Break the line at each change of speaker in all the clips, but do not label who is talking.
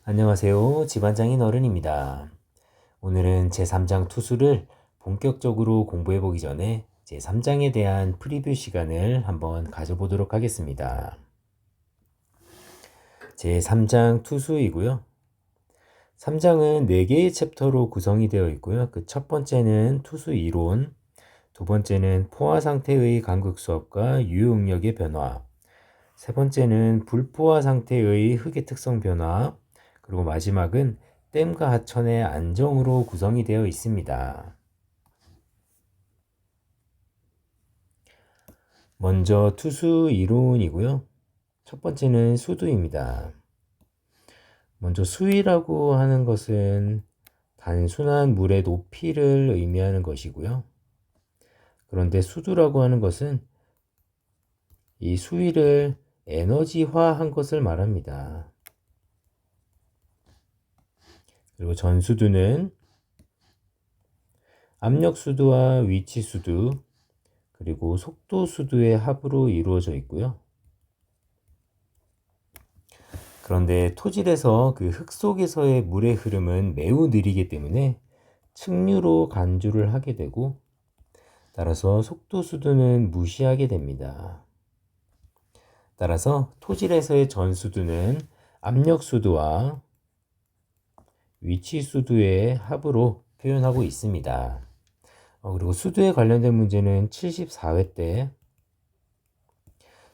안녕하세요. 집안장인 어른입니다. 오늘은 제3장 투수를 본격적으로 공부해 보기 전에 제3장에 대한 프리뷰 시간을 한번 가져보도록 하겠습니다. 제3장 투수이고요. 3장은 4개의 챕터로 구성이 되어 있고요. 그 첫 번째는 투수 이론, 두 번째는 포화 상태의 간극 수압과 유효응력의 변화, 세 번째는 불포화 상태의 흙의 특성 변화, 그리고 마지막은 댐과 하천의 안정으로 구성이 되어 있습니다. 먼저 투수 이론이고요. 첫 번째는 수두입니다. 먼저 수위라고 하는 것은 단순한 물의 높이를 의미하는 것이고요. 그런데 수두라고 하는 것은 이 수위를 에너지화한 것을 말합니다. 그리고 전수두는 압력수두와 위치수두, 그리고 속도수두의 합으로 이루어져 있고요. 그런데 토질에서 그 흙 속에서의 물의 흐름은 매우 느리기 때문에 측류로 간주를 하게 되고, 따라서 속도수두는 무시하게 됩니다. 따라서 토질에서의 전수두는 압력수두와 위치수두의 합으로 표현하고 있습니다. 그리고 수두에 관련된 문제는 74회 때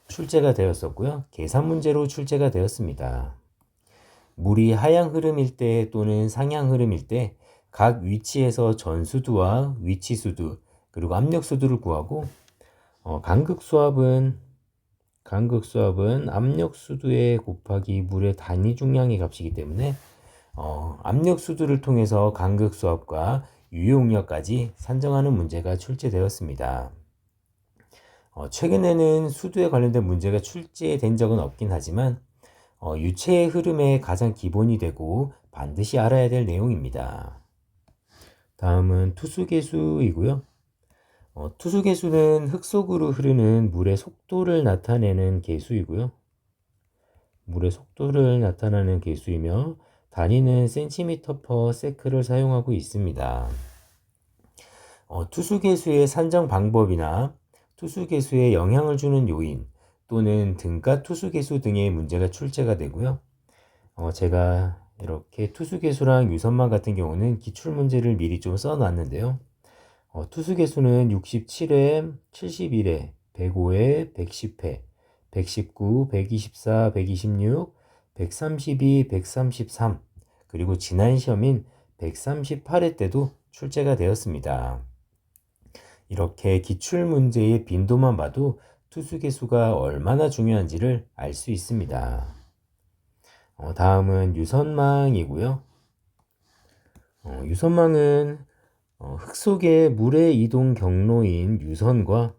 출제가 되었었고요. 계산 문제로 출제가 되었습니다. 물이 하향 흐름일 때 또는 상향 흐름일 때 각 위치에서 전수두와 위치수두 그리고 압력수두를 구하고 간극수압은 압력수두에 곱하기 물의 단위 중량의 값이기 때문에 압력수두를 통해서 간극수압과 유효응력까지 산정하는 문제가 출제되었습니다. 최근에는 수두에 관련된 문제가 출제된 적은 없긴 하지만 유체의 흐름의 가장 기본이 되고 반드시 알아야 될 내용입니다. 다음은 투수계수이고요. 투수계수는 흙 속으로 흐르는 물의 속도를 나타내는 계수이고요. 물의 속도를 나타내는 계수이며 단위는 cm per sec를 사용하고 있습니다. 투수계수의 산정 방법이나 투수계수에 영향을 주는 요인 또는 등가 투수계수 등의 문제가 출제가 되고요. 제가 이렇게 투수계수랑 유선망 같은 경우는 기출문제를 미리 좀 써놨는데요. 투수계수는 67회, 71회, 105회, 110회, 119, 124, 126, 132, 133, 그리고 지난 시험인 138회 때도 출제가 되었습니다. 이렇게 기출문제의 빈도만 봐도 투수계수가 얼마나 중요한지를 알 수 있습니다. 다음은 유선망이고요. 유선망은 흙 속의 물의 이동 경로인 유선과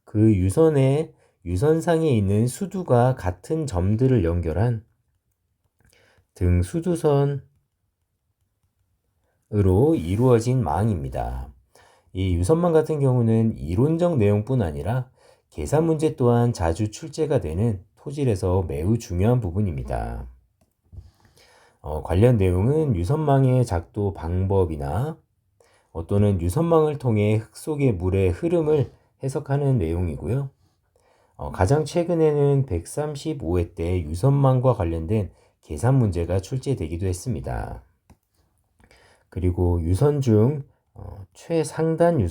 그 유선의 유선상에 있는 수두가 같은 점들을 연결한 등수두선으로 이루어진 망입니다. 이 유선망 같은 경우는 이론적 내용뿐 아니라 계산 문제 또한 자주 출제가 되는 토질에서 매우 중요한 부분입니다. 관련 내용은 유선망의 작도 방법이나 또는 유선망을 통해 흙 속의 물의 흐름을 해석하는 내용이고요. 가장 최근에는 135회 때 유선망과 관련된 계산 문제가 출제되기도 했습니다. 그리고 유선 중 최상단의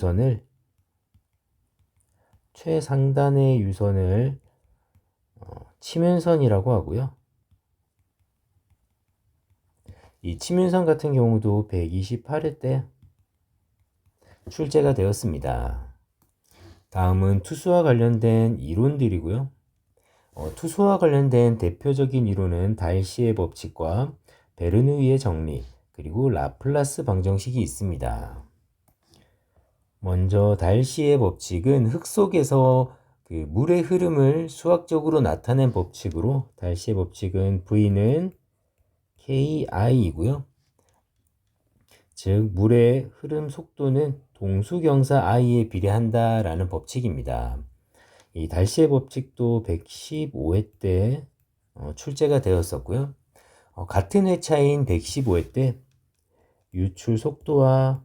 유선을 치면선이라고 하고요. 이 치면선 같은 경우도 128회 때 출제가 되었습니다. 다음은 투수와 관련된 이론들이고요. 투수와 관련된 대표적인 이론은 달시의 법칙과 베르누이의 정리, 그리고 라플라스 방정식이 있습니다. 먼저 달시의 법칙은 흙 속에서 그 물의 흐름을 수학적으로 나타낸 법칙으로 달시의 법칙은 V는 KI이고요. 즉 물의 흐름 속도는 동수경사 I에 비례한다라는 법칙입니다. 이 달시의 법칙도 115회 때 출제가 되었었고요. 같은 회차인 115회 때 유출 속도와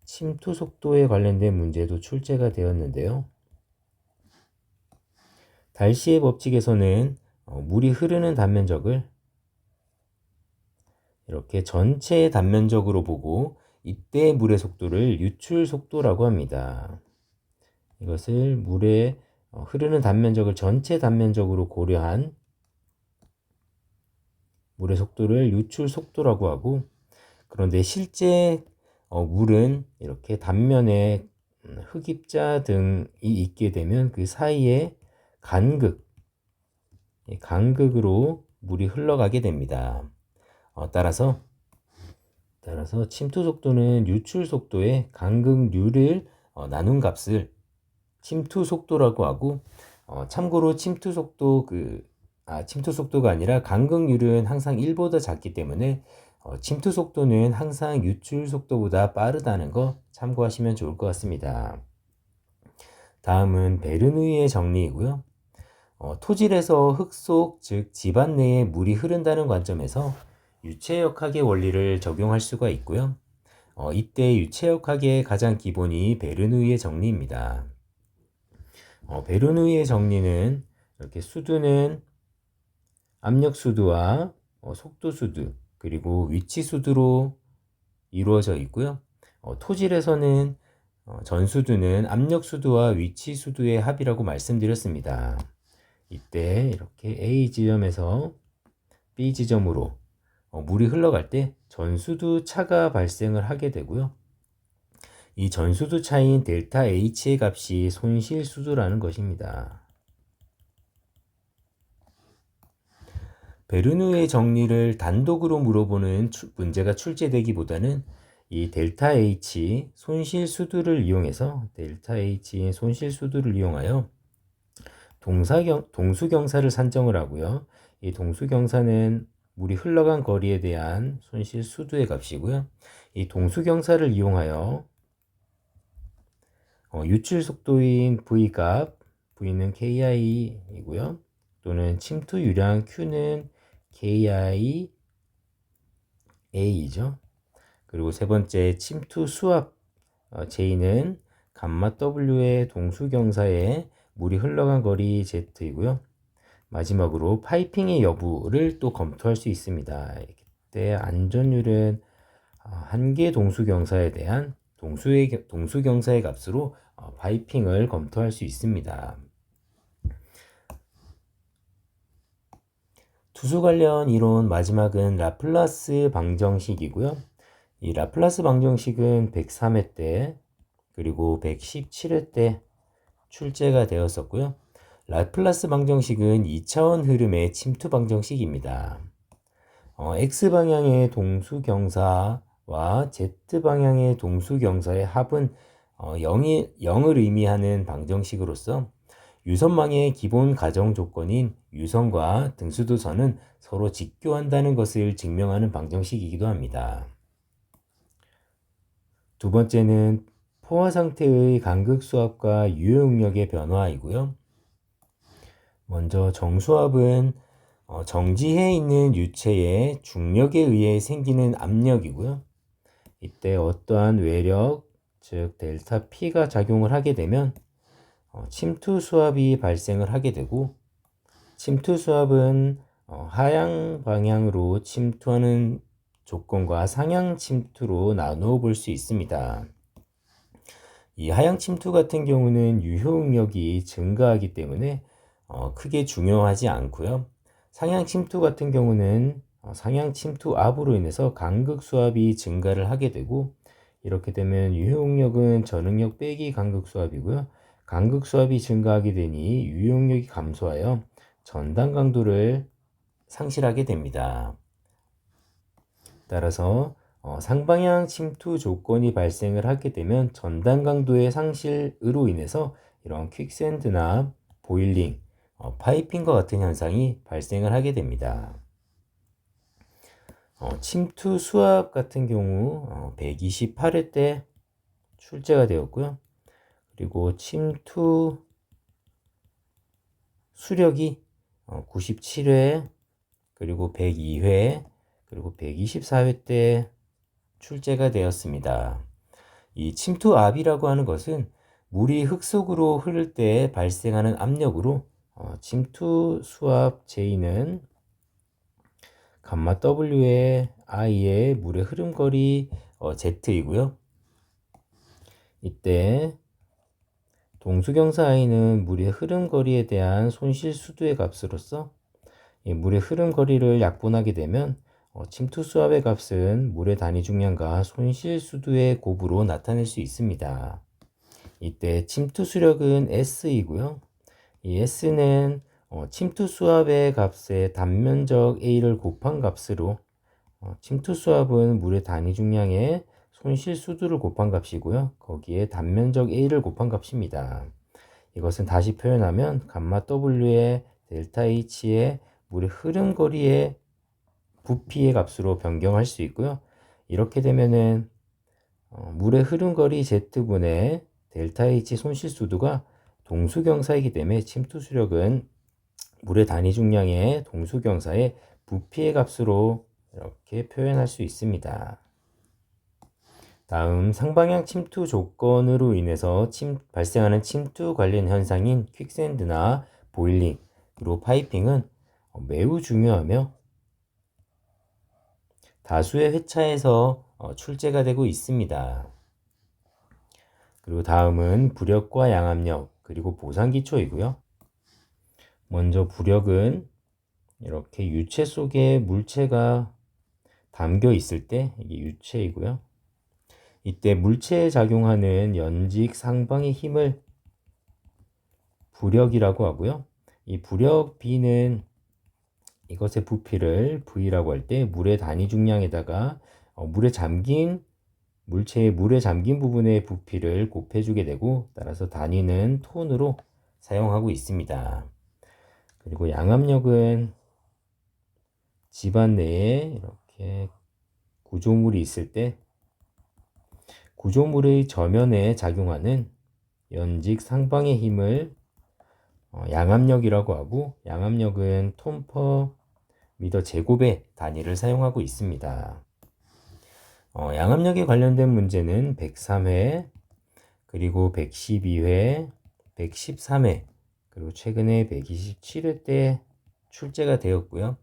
침투 속도에 관련된 문제도 출제가 되었는데요. 달시의 법칙에서는 물이 흐르는 단면적을 이렇게 전체 단면적으로 보고 이때 물의 속도를 유출 속도라고 합니다. 이것을 물의 흐르는 단면적을 전체 단면적으로 고려한 물의 속도를 유출 속도라고 하고, 그런데 실제 물은 이렇게 단면에 흡입자 등이 있게 되면 그 사이에 간극으로 물이 흘러가게 됩니다. 따라서 침투 속도는 유출 속도의 간극률을 나눈 값을 침투 속도라고 하고, 참고로 침투 속도가 아니라 간극률은 항상 1보다 작기 때문에 침투 속도는 항상 유출 속도보다 빠르다는 거 참고하시면 좋을 것 같습니다. 다음은 베르누이의 정리이고요. 토질에서 흙 속, 즉 집안 내에 물이 흐른다는 관점에서 유체역학의 원리를 적용할 수가 있고요. 이때 유체역학의 가장 기본이 베르누이의 정리입니다. 베르누이의 정리는 이렇게 수두는 압력 수두와 속도 수두, 그리고 위치 수두로 이루어져 있고요. 토질에서는 전수두는 압력 수두와 위치 수두의 합이라고 말씀드렸습니다. 이때 이렇게 A 지점에서 B 지점으로 물이 흘러갈 때 전수두 차가 발생을 하게 되고요. 이 전수두 차인 델타 H의 값이 손실 수두라는 것입니다. 베르누이의 정리를 단독으로 물어보는 문제가 출제되기보다는 이 델타 H 손실 수두를 이용해서 동수경사를 산정을 하고요. 이 동수경사는 물이 흘러간 거리에 대한 손실 수두의 값이고요. 이 동수경사를 이용하여 유출 속도인 V값, V는 KI이고요. 또는 침투 유량 Q는 KI A이죠. 그리고 세 번째 침투 수압 J는 감마 W의 동수경사에 물이 흘러간 거리 Z이고요. 마지막으로 파이핑의 여부를 또 검토할 수 있습니다. 이때 안전율은 한 개 동수경사에 대한 동수경사의 값으로 파이핑을 검토할 수 있습니다. 투수 관련 이론 마지막은 라플라스 방정식이고요. 이 라플라스 방정식은 103회 때 그리고 117회 때 출제가 되었었고요. 라플라스 방정식은 2차원 흐름의 침투 방정식입니다. X방향의 동수경사와 Z방향의 동수경사의 합은 0을 의미하는 방정식으로서 유선망의 기본 가정 조건인 유선과 등수도선은 서로 직교한다는 것을 증명하는 방정식이기도 합니다. 두 번째는 포화 상태의 간극 수압과 유효 응력의 변화이고요. 먼저 정수압은 정지해 있는 유체의 중력에 의해 생기는 압력이고요. 이때 어떠한 외력, 즉 델타 P가 작용을 하게 되면 침투 수압이 발생을 하게 되고, 침투 수압은 하향 방향으로 침투하는 조건과 상향 침투로 나누어 볼 수 있습니다. 이 하향 침투 같은 경우는 유효 응력이 증가하기 때문에 크게 중요하지 않고요. 상향 침투 같은 경우는 상향 침투 압으로 인해서 간극 수압이 증가를 하게 되고, 이렇게 되면 유효 응력은 전응력 빼기 간극 수압이고요. 간극 수압이 증가하게 되니 유효 응력이 감소하여 전단 강도를 상실하게 됩니다. 따라서 상방향 침투 조건이 발생을 하게 되면 전단 강도의 상실으로 인해서 이런 퀵샌드나 보일링, 파이핑과 같은 현상이 발생을 하게 됩니다. 침투 수압 같은 경우 128회 때 출제가 되었고요. 그리고 침투 수력이 97회, 그리고 102회, 그리고 124회 때 출제가 되었습니다. 이 침투압이라고 하는 것은 물이 흙 속으로 흐를 때 발생하는 압력으로 침투 수압 J는 감마 W의 I의 물의 흐름거리 Z이고요. 이때 동수경사 I는 물의 흐름거리에 대한 손실 수두의 값으로서 이 물의 흐름거리를 약분하게 되면 침투 수압의 값은 물의 단위 중량과 손실 수두의 곱으로 나타낼 수 있습니다. 이때 침투 수력은 S이고요. 이 S는 침투 수압의 값에 단면적 A를 곱한 값으로 침투 수압은 물의 단위 중량에 손실 수두를 곱한 값이고요. 거기에 단면적 A를 곱한 값입니다. 이것은 다시 표현하면 감마 W의 델타 H의 물의 흐름거리의 부피의 값으로 변경할 수 있고요. 이렇게 되면은 물의 흐름거리 Z분의 델타 H 손실수두가 동수경사이기 때문에 침투수력은 물의 단위 중량의 동수경사의 부피의 값으로 이렇게 표현할 수 있습니다. 다음 상방향 침투 조건으로 인해서 발생하는 침투 관련 현상인 퀵샌드나 보일링, 그리고 파이핑은 매우 중요하며 다수의 회차에서 출제가 되고 있습니다. 그리고 다음은 부력과 양압력, 그리고 보상기초이고요. 먼저 부력은 이렇게 유체 속에 물체가 담겨 있을 때 이게 유체이고요. 이때 물체에 작용하는 연직 상방의 힘을 부력이라고 하고요. 이 부력 B는 이것의 부피를 V라고 할 때 물의 단위 중량에다가 물체의 물에 잠긴 부분의 부피를 곱해주게 되고, 따라서 단위는 톤으로 사용하고 있습니다. 그리고 양압력은 집안 내에 이렇게 구조물이 있을 때 구조물의 저면에 작용하는 연직 상방의 힘을 양압력이라고 하고, 양압력은 톤 퍼 미터 제곱의 단위를 사용하고 있습니다. 양압력에 관련된 문제는 103회, 그리고 112회, 113회, 그리고 최근에 127회 때 출제가 되었고요.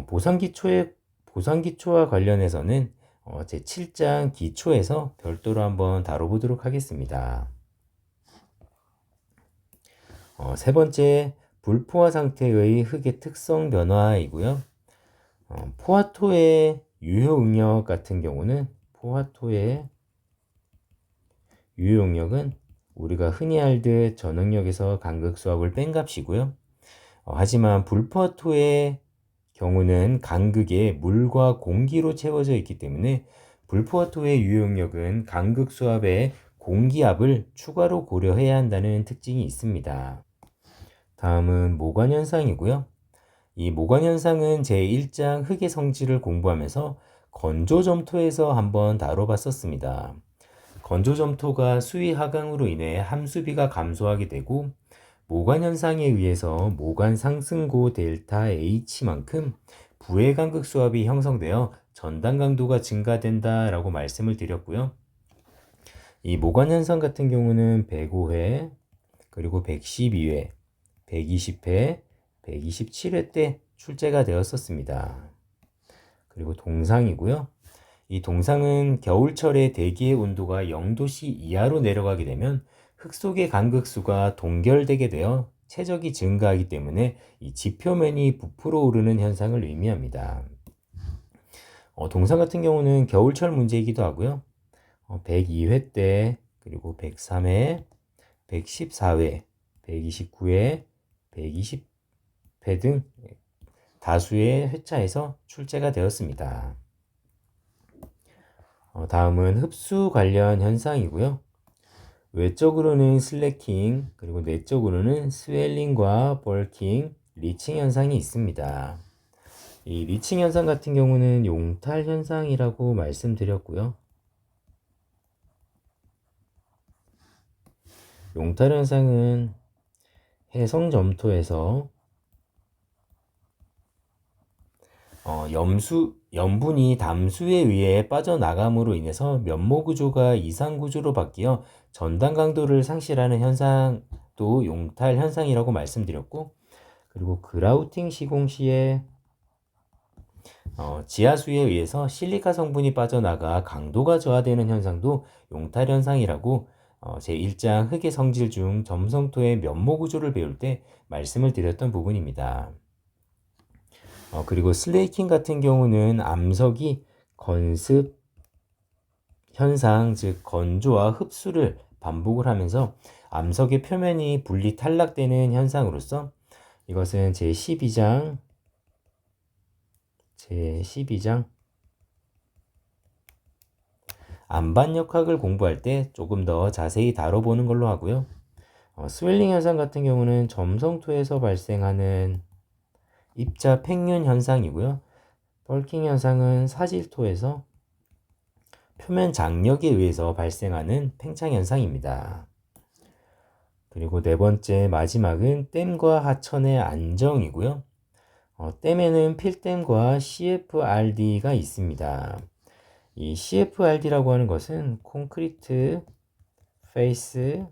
보상기초와 관련해서는 제7장 기초에서 별도로 한번 다뤄보도록 하겠습니다. 세 번째, 불포화 상태의 흙의 특성 변화이고요. 포화토의 유효 응력 같은 경우는 포화토의 유효 응력은 우리가 흔히 알듯 전응력에서 간극 수압을 뺀 값이고요. 하지만 불포화토의 경우는 간극에 물과 공기로 채워져 있기 때문에 불포화토의 유효 응력은 간극 수압에 공기압을 추가로 고려해야 한다는 특징이 있습니다. 다음은 모관현상이고요. 이 모관현상은 제1장 흙의 성질을 공부하면서 건조점토에서 한번 다뤄봤었습니다. 건조점토가 수위 하강으로 인해 함수비가 감소하게 되고, 모관현상에 의해서 모관 상승고 델타 H만큼 부해 간극 수압이 형성되어 전단 강도가 증가된다 라고 말씀을 드렸고요. 이 모관현상 같은 경우는 105회, 그리고 112회, 120회, 127회 때 출제가 되었었습니다. 그리고 동상이고요. 이 동상은 겨울철에 대기의 온도가 0도씨 이하로 내려가게 되면 흙 속의 간극수가 동결되게 되어 최적이 증가하기 때문에 이 지표면이 부풀어 오르는 현상을 의미합니다. 동상 같은 경우는 겨울철 문제이기도 하고요. 102회 때, 그리고 103회, 114회, 129회, 120회 등 다수의 회차에서 출제가 되었습니다. 다음은 흡수 관련 현상이고요. 외적으로는 슬래킹, 그리고 내적으로는 스웰링과 벌킹, 리칭 현상이 있습니다. 이 리칭 현상 같은 경우는 용탈 현상이라고 말씀드렸고요. 용탈 현상은 해성 점토에서 염분이 담수에 의해 빠져나감으로 인해서 면모 구조가 이상 구조로 바뀌어 전단 강도를 상실하는 현상도 용탈 현상이라고 말씀드렸고, 그리고 그라우팅 시공 시에 지하수에 의해서 실리카 성분이 빠져나가 강도가 저하되는 현상도 용탈 현상이라고 제1장 흙의 성질 중 점성토의 면모 구조를 배울 때 말씀을 드렸던 부분입니다. 그리고 슬레이킹 같은 경우는 암석이 건습 현상, 즉 건조와 흡수를 반복을 하면서 암석의 표면이 분리 탈락되는 현상으로서 이것은 제12장 안반역학을 공부할 때 조금 더 자세히 다뤄보는 걸로 하고요. 스웰링 현상 같은 경우는 점성토에서 발생하는 입자 팽윤 현상이고요. 펄킹 현상은 사질토에서 표면 장력에 의해서 발생하는 팽창 현상입니다. 그리고 네 번째 마지막은 댐과 하천의 안정이고요. 댐에는 필댐과 CFRD가 있습니다. 이 CFRD라고 하는 것은 콘크리트 페이스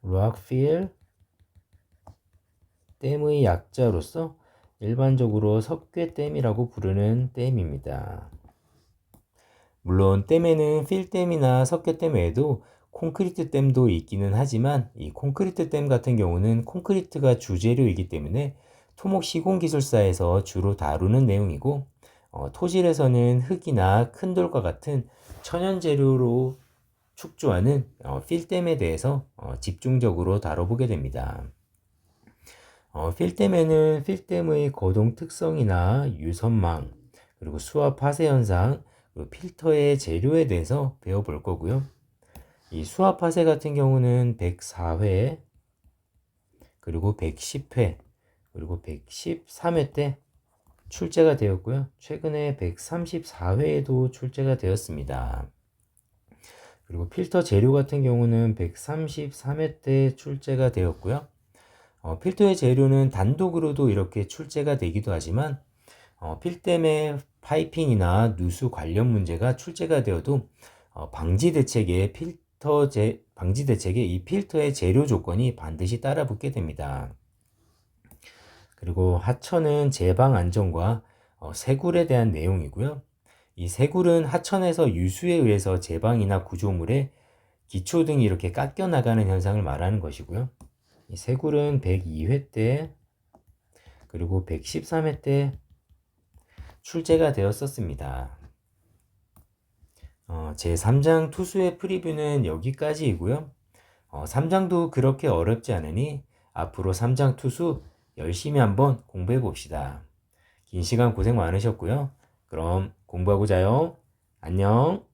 록필 댐의 약자로서 일반적으로 석괴댐이라고 부르는 댐입니다. 물론 댐에는 필댐이나 석괴댐 외에도 콘크리트 댐도 있기는 하지만 이 콘크리트 댐 같은 경우는 콘크리트가 주재료이기 때문에 토목 시공기술사에서 주로 다루는 내용이고, 토질에서는 흙이나 큰 돌과 같은 천연 재료로 축조하는 필댐에 대해서 집중적으로 다뤄보게 됩니다. 필댐에는 필댐의 거동 특성이나 유선망, 그리고 수압 파쇄 현상, 필터의 재료에 대해서 배워볼 거고요. 이 수압 파쇄 같은 경우는 104회, 그리고 110회, 그리고 113회 때 출제가 되었고요. 최근에 134회에도 출제가 되었습니다. 그리고 필터 재료 같은 경우는 133회 때 출제가 되었고요. 필터의 재료는 단독으로도 이렇게 출제가 되기도 하지만 필댐의 파이핑이나 누수 관련 문제가 출제가 되어도 방지 대책에 이 필터의 재료 조건이 반드시 따라붙게 됩니다. 그리고 하천은 제방 안정과 세굴에 대한 내용이고요. 이 세굴은 하천에서 유수에 의해서 제방이나 구조물의 기초 등이 이렇게 깎여 나가는 현상을 말하는 것이고요. 이 세굴은 102회 때 그리고 113회 때 출제가 되었었습니다. 제3장 투수의 프리뷰는 여기까지이고요. 3장도 그렇게 어렵지 않으니 앞으로 3장 투수 열심히 한번 공부해 봅시다. 긴 시간 고생 많으셨고요. 그럼 공부하고 자요. 안녕.